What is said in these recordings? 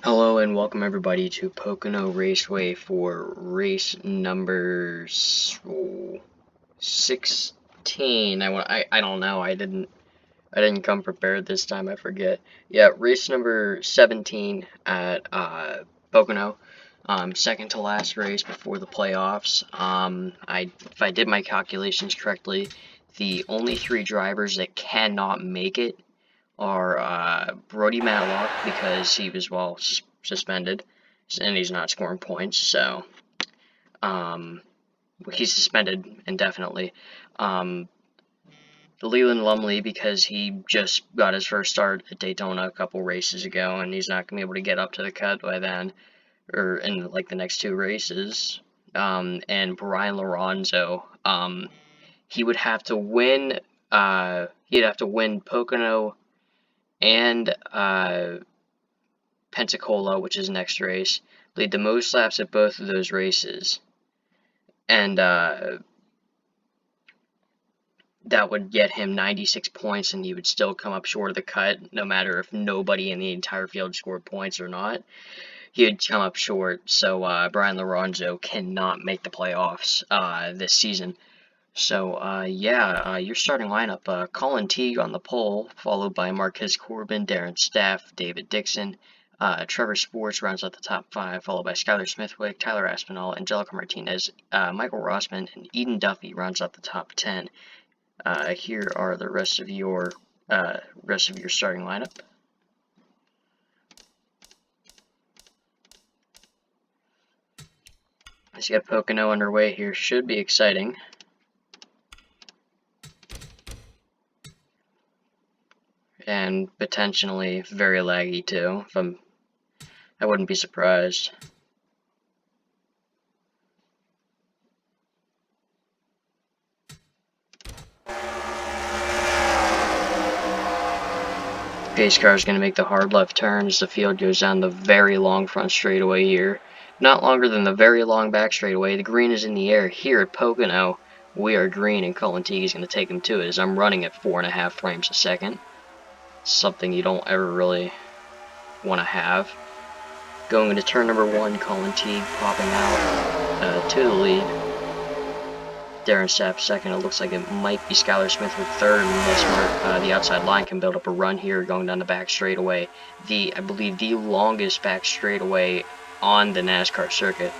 Hello and welcome everybody to Pocono Raceway for race number 16. I don't know. I didn't come prepared this time. I forget. Yeah, race number 17 at Pocono. Second to last race before the playoffs. If I did my calculations correctly, the only three drivers that cannot make it are Brody Matlock, because he was, well, suspended, and he's not scoring points, so he's suspended indefinitely. Leland Lumley, because he just got his first start at Daytona a couple races ago, and he's not going to be able to get up to the cut by then, or in like the next two races. And Brian Lorenzo, he would have to win. He'd have to win Pocono and Pensacola, which is next race, lead the most laps at both of those races, and that would get him 96 points, and he would still come up short of the cut, no matter if nobody in the entire field scored points or not. He would come up short, so Brian Lorenzo cannot make the playoffs this season. So, your starting lineup, Colin Teague on the pole, followed by Marquez Corbin, Darren Staff, David Dixon. Trevor Sports rounds out the top 5, followed by Skylar Smithwick, Tyler Aspinall, Angelica Martinez, Michael Rossman, and Eden Duffy rounds out the top 10. Here are the rest of your starting lineup. Let's get Pocono underway here. Should be exciting. And potentially very laggy too. I wouldn't be surprised. Pace car is going to make the hard left turn as the field goes down the very long front straightaway here. Not longer than the very long back straightaway. The green is in the air here at Pocono. We are green, and Colin Teague is going to take him to it as I'm running at 4.5 frames a second. Something you don't ever really want to have. Going into turn number 1, Colin Teague popping out to the lead. Darren Stapp second. It looks like it might be Skylar Smith with third, and the outside line can build up a run here going down the back straightaway. I believe the longest back straightaway on the NASCAR circuit.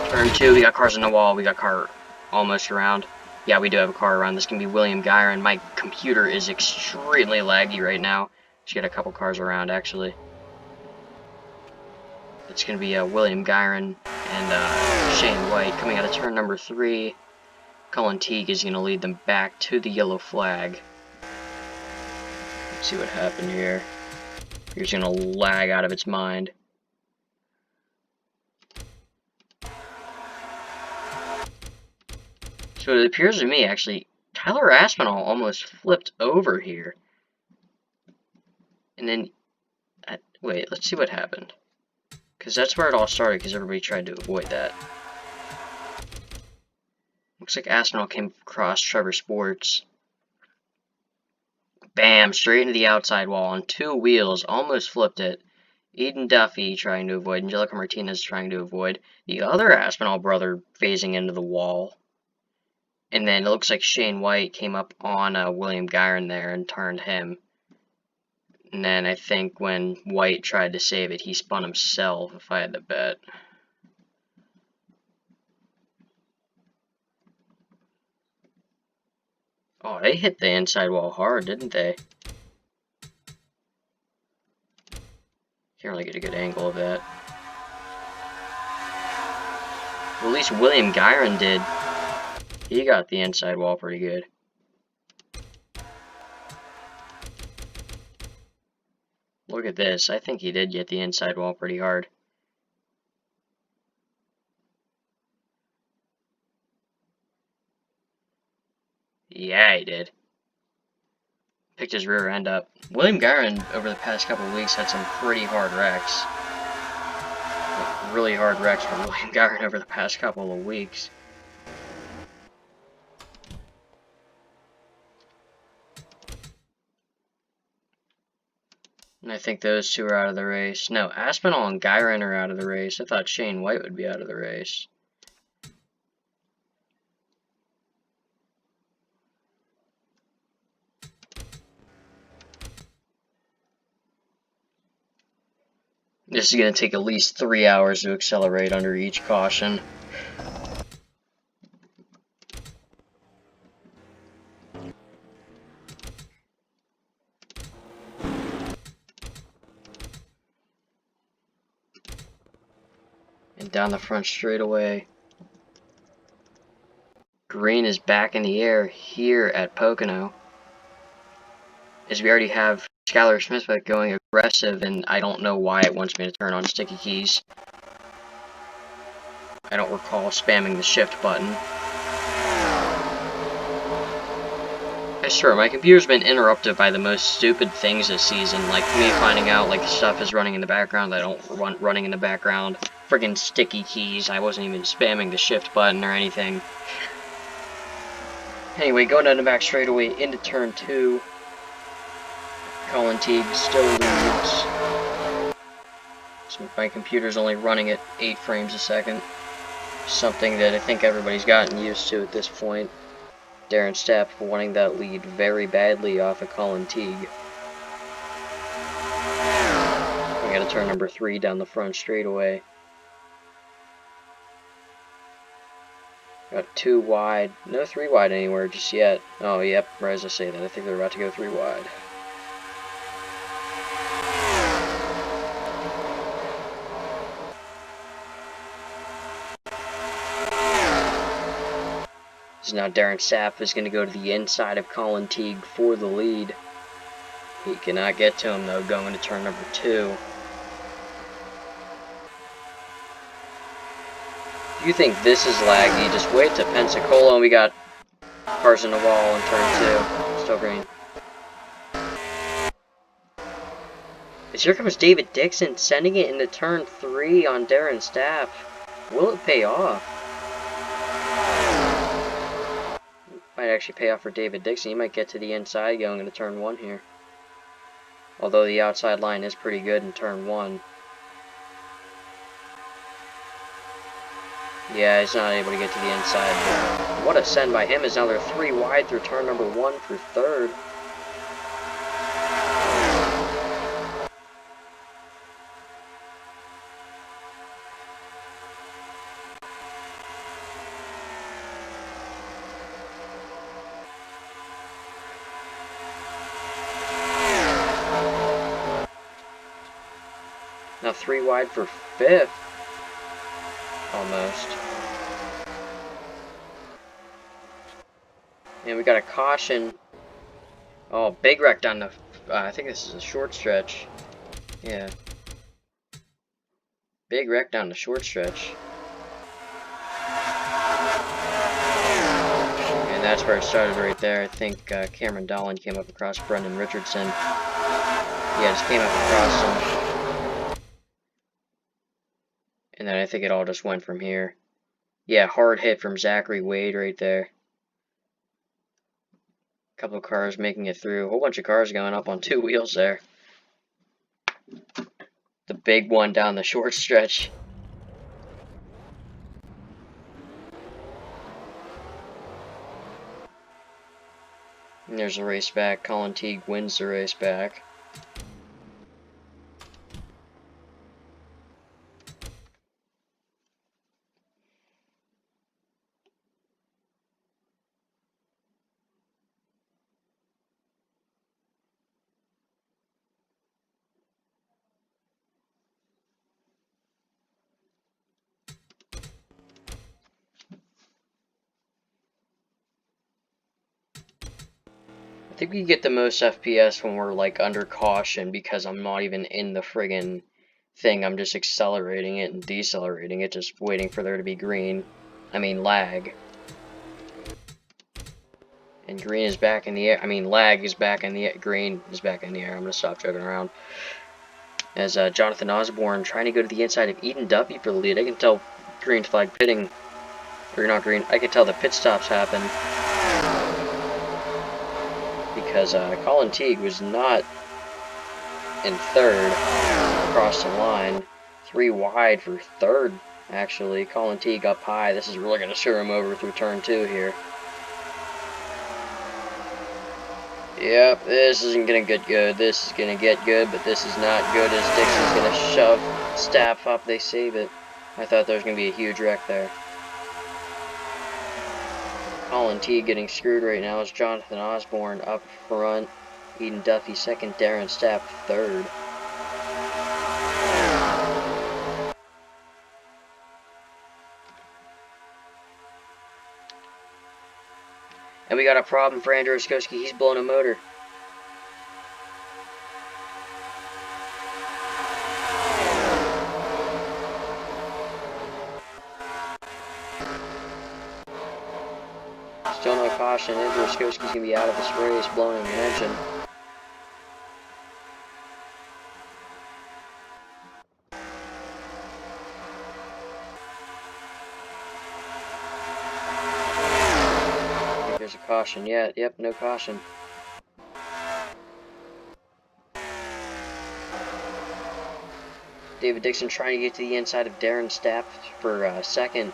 Turn 2, we got cars on the wall. We got car almost around. Yeah, we do have a car around. This can be William Gyron. My computer is extremely laggy right now. Should get a couple cars around, actually. It's going to be William Gyron and Shane White coming out of turn number 3. Colin Teague is going to lead them back to the yellow flag. Let's see what happened here. He's going to lag out of its mind. So it appears to me, actually, Tyler Aspinall almost flipped over here. And then, wait, let's see what happened. Because that's where it all started, because everybody tried to avoid that. Looks like Aspinall came across Trevor Sports. Bam! Straight into the outside wall on 2 wheels. Almost flipped it. Eden Duffy trying to avoid. Angelica Martinez trying to avoid. The other Aspinall brother phasing into the wall. And then it looks like Shane White came up on William Gyron there and turned him. And then I think when White tried to save it, he spun himself, if I had to bet. Oh, they hit the inside wall hard, didn't they? Can't really get a good angle of that. Well, at least William Gyron did. He got the inside wall pretty good. Look at this. I think he did get the inside wall pretty hard. Yeah, he did. Picked his rear end up. William Gyron, over the past couple of weeks, had some pretty hard wrecks. Like, really hard wrecks for William Gyron over the past couple of weeks. And I think those two are out of the race. No, Aspinall and Gyron are out of the race. I thought Shane White would be out of the race. This is going to take at least 3 hours to accelerate under each caution. And down the front straightaway. Green is back in the air here at Pocono. As we already have Skylar Smith going aggressive, and I don't know why it wants me to turn on sticky keys. I don't recall spamming the shift button. I swear, my computer's been interrupted by the most stupid things this season, like me finding out like stuff is running in the background that I don't running in the background. Friggin' sticky keys, I wasn't even spamming the shift button or anything. Anyway, going down the back straightaway into turn 2. Colin Teague still leads. So my computer's only running at 8 frames a second. Something that I think everybody's gotten used to at this point. Darren Stapp wanting that lead very badly off of Colin Teague. We got to turn number 3 down the front straightaway. Got 2 wide. No 3 wide anywhere just yet. Oh, yep, right as I say that. I think they're about to go 3 wide. So now Darren Stapp is going to go to the inside of Colin Teague for the lead. He cannot get to him though, going to turn number 2. If you think this is laggy, just wait to Pensacola, and we got cars in the wall in turn 2. Still green. As here comes David Dixon, sending it into turn 3 on Darren Stapp. Will it pay off? Might actually pay off for David Dixon. He might get to the inside going into turn 1 here. Although the outside line is pretty good in turn 1. Yeah, he's not able to get to the inside. What a send by him, is now they're 3 wide through turn number 1 for 3rd. Now 3 wide for 5th. Almost. And we got a caution. Oh, big wreck down the... I think this is a short stretch. Yeah. Big wreck down the short stretch. And that's where it started right there. I think Cameron Dolan came up across Brendan Richardson. Yeah, just came up across him. And then I think it all just went from here. Yeah, hard hit from Zachary Wade right there. A couple of cars making it through. A whole bunch of cars going up on 2 wheels there. The big one down the short stretch. And there's a race back. Colin Teague wins the race back. I think we get the most FPS when we're like under caution, because I'm not even in the friggin' thing. I'm just accelerating it and decelerating it, just waiting for there to be green. I mean lag. And green is back in the air. I mean lag is back in the air. Green is back in the air. I'm gonna stop joking around. As Jonathan Osborne trying to go to the inside of Eden Duffy for the lead. I can tell green flag pitting, or not green. I can tell the pit stops happen. Because Colin Teague was not in third, across the line. 3 wide for third, actually. Colin Teague up high. This is really going to screw him over through turn 2 here. Yep, this isn't going to get good. This is going to get good, but this is not good as Dixon's going to shove Staff up. They save it. I thought there was going to be a huge wreck there. Colin Teague getting screwed right now is Jonathan Osborne up front. Eden Duffy second, Darren Stapp third. And we got a problem for Andrew Oskowski. He's blowing a motor. Still no caution. Andrew Oskowski's going to be out of this race, blowing an engine. I think there's a caution yet. Yep, no caution. David Dixon trying to get to the inside of Darren Stapp for second.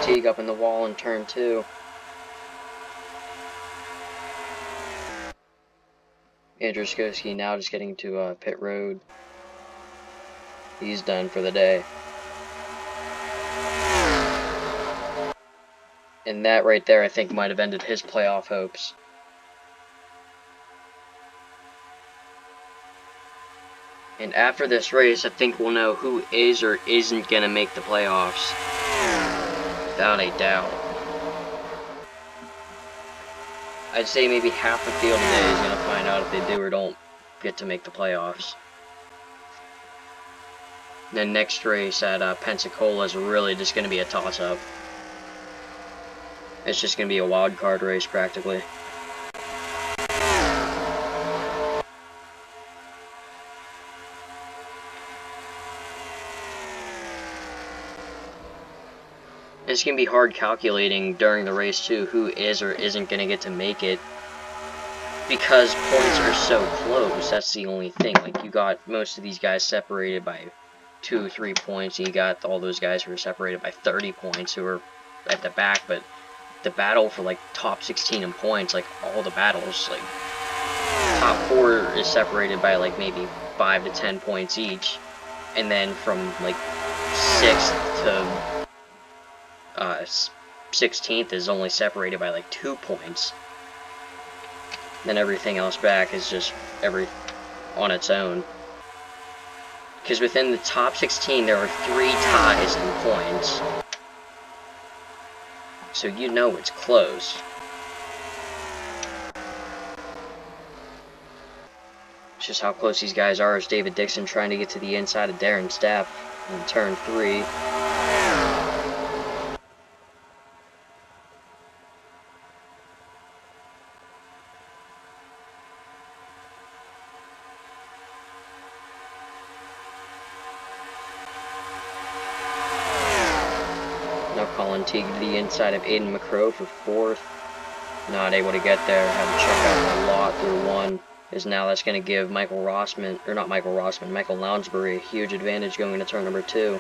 Teague up in the wall in turn 2. Andrew Oskowski now just getting to pit road. He's done for the day. And that right there I think might have ended his playoff hopes. And after this race, I think we'll know who is or isn't going to make the playoffs. Without a doubt. I'd say maybe half the field today is going to find out if they do or don't get to make the playoffs. And then next race at Pensacola is really just going to be a toss-up. It's just going to be a wild card race practically. It's going to be hard calculating during the race, too, who is or isn't going to get to make it. Because points are so close, that's the only thing. Like, you got most of these guys separated by 2 or 3 points, and you got all those guys who are separated by 30 points who are at the back, but the battle for, like, top 16 in points, like, all the battles, like, top 4 is separated by, like, maybe 5 to 10 points each. And then from, like, 6th to 16th is only separated by like 2 points. Then everything else back is just on its own. Because within the top 16 there are 3 ties in points. So you know it's close. It's just how close these guys are. As David Dixon trying to get to the inside of Darren Stapp in turn 3. Colin Teague to the inside of Aiden McCrow for 4th. Not able to get there. Had to check out a lot through 1. As now that's going to give Michael Lounsbury a huge advantage going into turn number 2.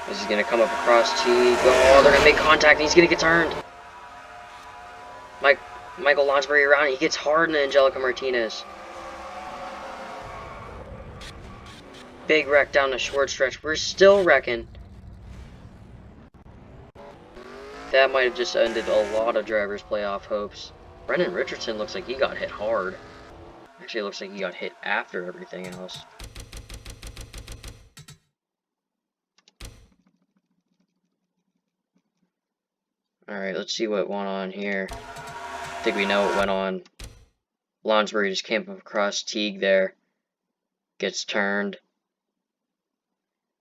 This is going to come up across Teague. Oh, they're going to make contact and he's going to get turned. Michael Lounsbury around. He gets hard into Angelica Martinez. Big wreck down the short stretch. We're still wrecking. That might have just ended a lot of drivers' playoff hopes. Brendan Richardson looks like he got hit hard. Actually, it looks like he got hit after everything else. Alright, let's see what went on here. I think we know what went on. Lonsbury just came across Teague there. Gets turned.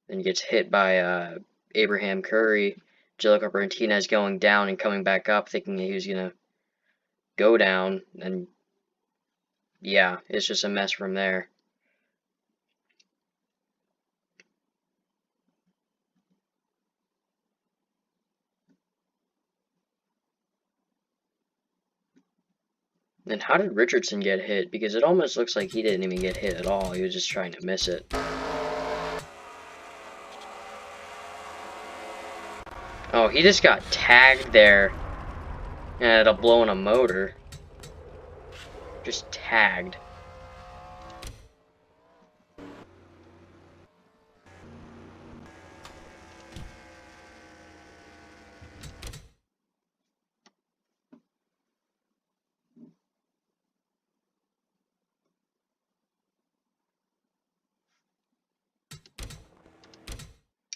Then gets hit by Abraham Curry. Angelico Martinez going down and coming back up, thinking he was going to go down. And yeah, it's just a mess from there. And how did Richardson get hit? Because it almost looks like he didn't even get hit at all. He was just trying to miss it. Oh, he just got tagged there. And ended up blowing a motor. Just tagged.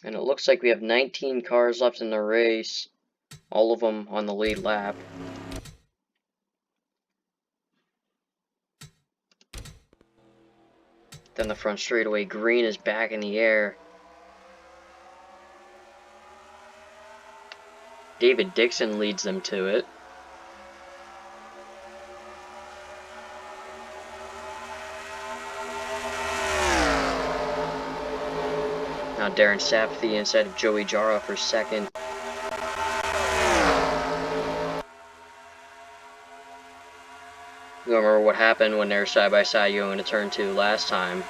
And it looks like we have 19 cars left in the race. All of them on the lead lap. Then the front straightaway green is back in the air. David Dixon leads them to it. Now Darren Saffy inside of Joey Jara for second. You remember what happened when they were side by side going into turn 2 last time.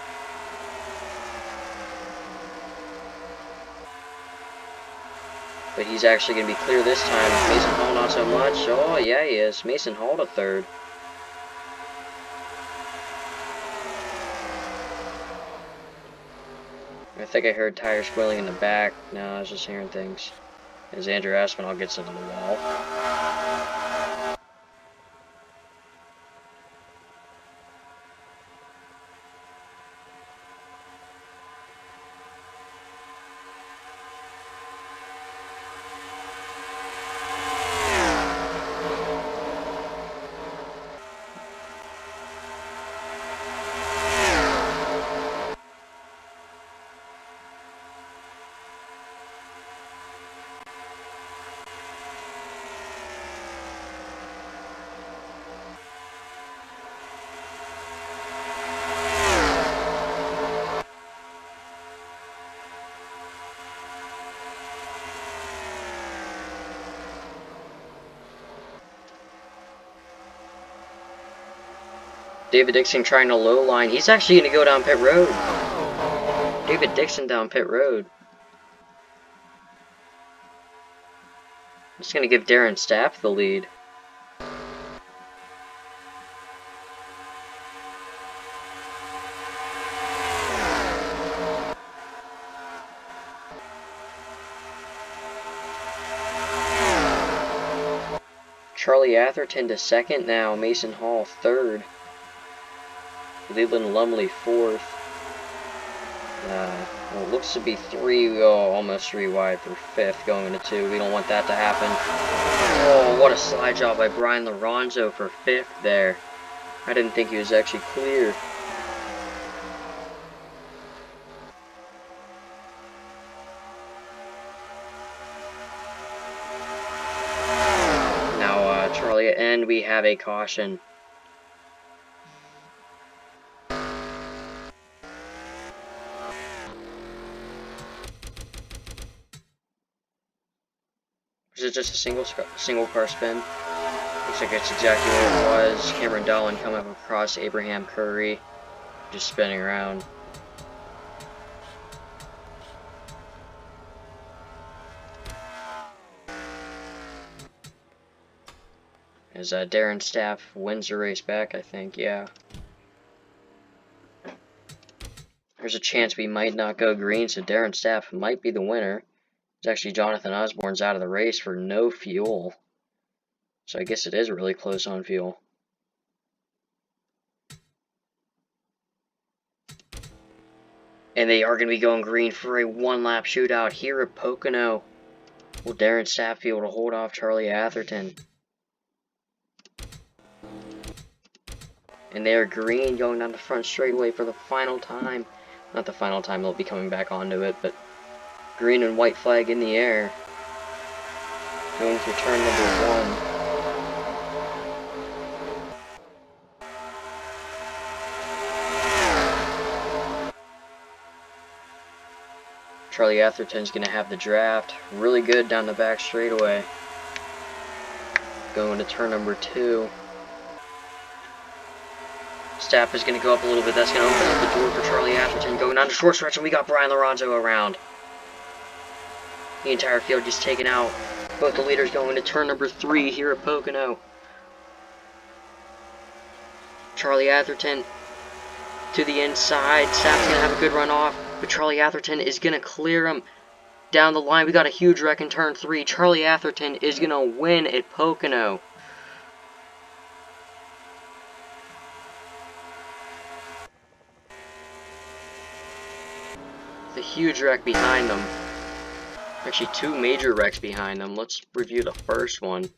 But he's actually going to be clear this time. Mason Hall not so much. Oh yeah, he is. Mason Hall to third. I think I heard tires squealing in the back. No, I was just hearing things. As Andrew Aspinall gets into the wall. David Dixon trying to low line. He's actually going to go down pit road. David Dixon down pit road. Just going to give Darren Stapp the lead. Charlie Atherton to second now. Mason Hall third. Leland Lumley fourth. Well, it looks to be almost 3 wide for fifth going into 2. We don't want that to happen. Oh, what a slide job by Brian Lorenzo for fifth there. I didn't think he was actually clear. Now, Charlie, and we have a caution. Is it just a single car spin? Looks like it's exactly what it was. Cameron Dolan coming up across Abraham Curry, just spinning around. As Darren Stapp wins the race back, I think, yeah. There's a chance we might not go green, so Darren Stapp might be the winner. It's actually Jonathan Osborne's out of the race for no fuel. So I guess it is really close on fuel. And they are going to be going green for a one-lap shootout here at Pocono. Will Darren Stapp be able to hold off Charlie Atherton? And they are green going down the front straightaway for the final time. Not the final time, they'll be coming back onto it, but green and white flag in the air. Going through turn number 1. Charlie Atherton's going to have the draft. Really good down the back straightaway. Going to turn number 2. Stapp is going to go up a little bit. That's going to open up the door for Charlie Atherton. Going down to short stretch, and we got Brian Lorenzo around. The entire field just taken out. Both the leaders going to turn number 3 here at Pocono. Charlie Atherton to the inside. Stapp's going to have a good run off, but Charlie Atherton is going to clear him down the line. We got a huge wreck in turn 3. Charlie Atherton is going to win at Pocono. The huge wreck behind them. Actually, 2 major wrecks behind them. Let's review the first one.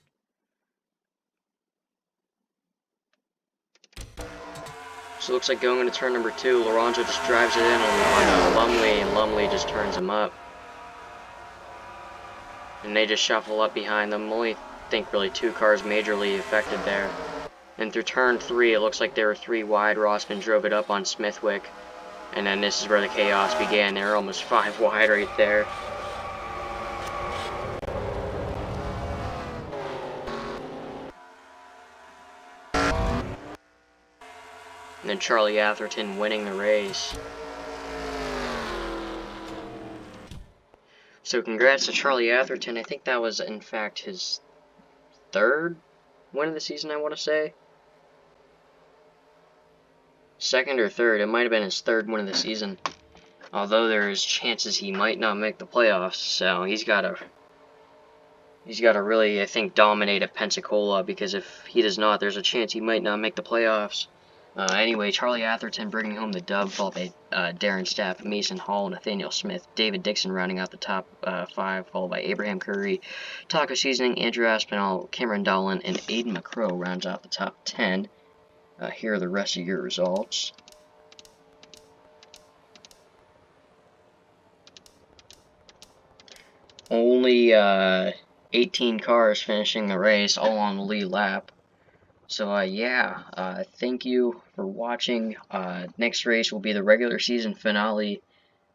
So it looks like going into turn number 2, Lorenzo just drives it in on Lumley, and Lumley just turns him up. And they just shuffle up behind them. Only think really 2 cars majorly affected there. And through turn 3, it looks like there were 3 wide. Rossman drove it up on Smithwick. And then this is where the chaos began. They were almost 5 wide right there. And then Charlie Atherton winning the race. So congrats to Charlie Atherton. I think that was, in fact, his 3rd win of the season, I want to say. 2nd or 3rd. It might have been his 3rd win of the season. Although there is chances he might not make the playoffs. So he's got to really, I think, dominate at Pensacola, because if he does not, there's a chance he might not make the playoffs. Anyway, Charlie Atherton bringing home the dub, followed by Darren Stapp, Mason Hall, Nathaniel Smith, David Dixon rounding out the top 5, followed by Abraham Curry, Taco Seasoning, Andrew Aspinall, Cameron Dolan, and Aiden McCrow rounds out the top 10. Here are the rest of your results. Only 18 cars finishing the race, all on the lead lap. So, yeah, thank you for watching. Next race will be the regular season finale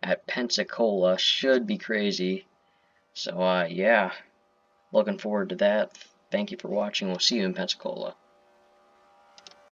at Pensacola. Should be crazy. So, yeah, looking forward to that. Thank you for watching. We'll see you in Pensacola.